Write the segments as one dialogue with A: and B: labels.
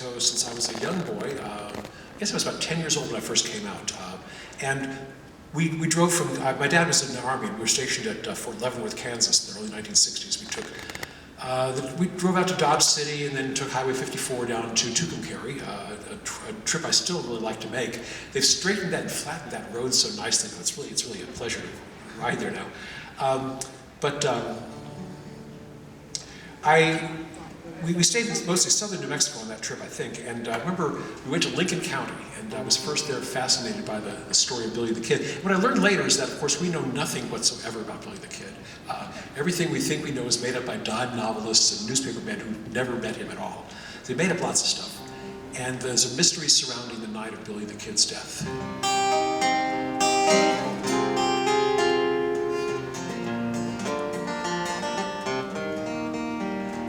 A: Mexico since I was a young boy. I guess I was about 10 years old when I first came out. And we drove from, my dad was in the Army, and we were stationed at Fort Leavenworth, Kansas in the early 1960s. We drove out to Dodge City and then took Highway 54 down to Tucumcari, a trip I still really like to make. They've straightened that and flattened that road so nicely that it's really a pleasure to ride there now. We stayed in mostly southern New Mexico on that trip, I think, and I remember we went to Lincoln County, and I was first there fascinated by the story of Billy the Kid. What I learned later is that, of course, we know nothing whatsoever about Billy the Kid. Everything we think we know is made up by dime novelists and newspapermen who never met him at all. They made up lots of stuff, and there's a mystery surrounding the night of Billy the Kid's death.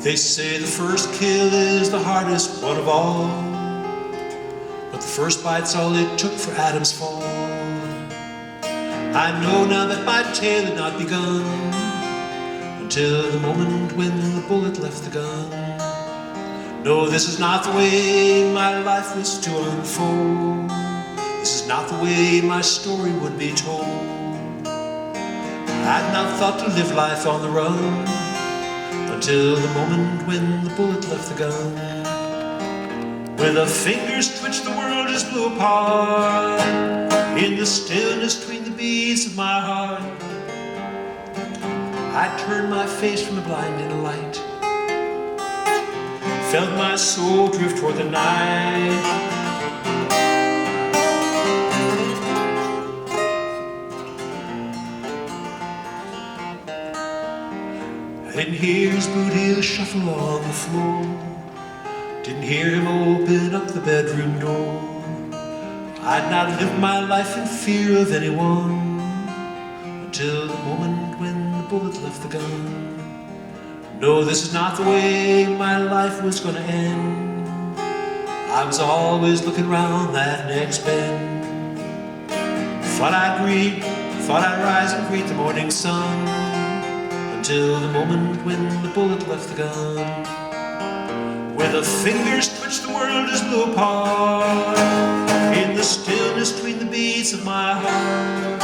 A: They say the first kill is the hardest one of all, but the first bite's all it took for Adam's fall. I know now that my tale had not begun until the moment when the bullet left the gun. No, this is not the way my life was to unfold. This is not the way my story would be told. I'd not thought to live life on the run until the moment when the bullet left the gun. When the fingers twitched, the world just blew apart. In the stillness between the beats of my heart, I turned my face from the blinding light, felt my soul drift toward the night. I didn't hear his boot heels shuffle on the floor, didn't hear him open up the bedroom door. I'd not lived my life in fear of anyone until the moment when the bullet left the gun. No, this is not the way my life was gonna end. I was always looking round that next bend. Thought I'd rise and greet the morning sun, until the moment when the bullet left the gun. Where the fingers twitched, the world just blew apart. In the stillness between the beats of my heart,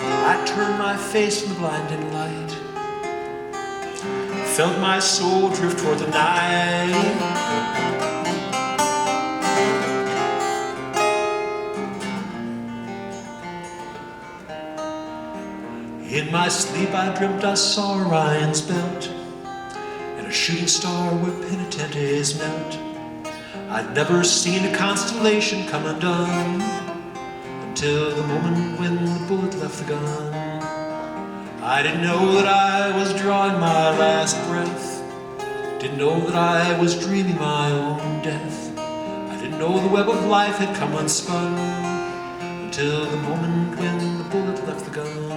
A: I turned my face from the blinding light, felt my soul drift toward the night. In my sleep I dreamt I saw Orion's belt and a shooting star where penitentes melt. I'd never seen a constellation come undone until the moment when the bullet left the gun. I didn't know that I was drawing my last breath, didn't know that I was dreaming my own death. I didn't know the web of life had come unspun until the moment when the bullet left the gun.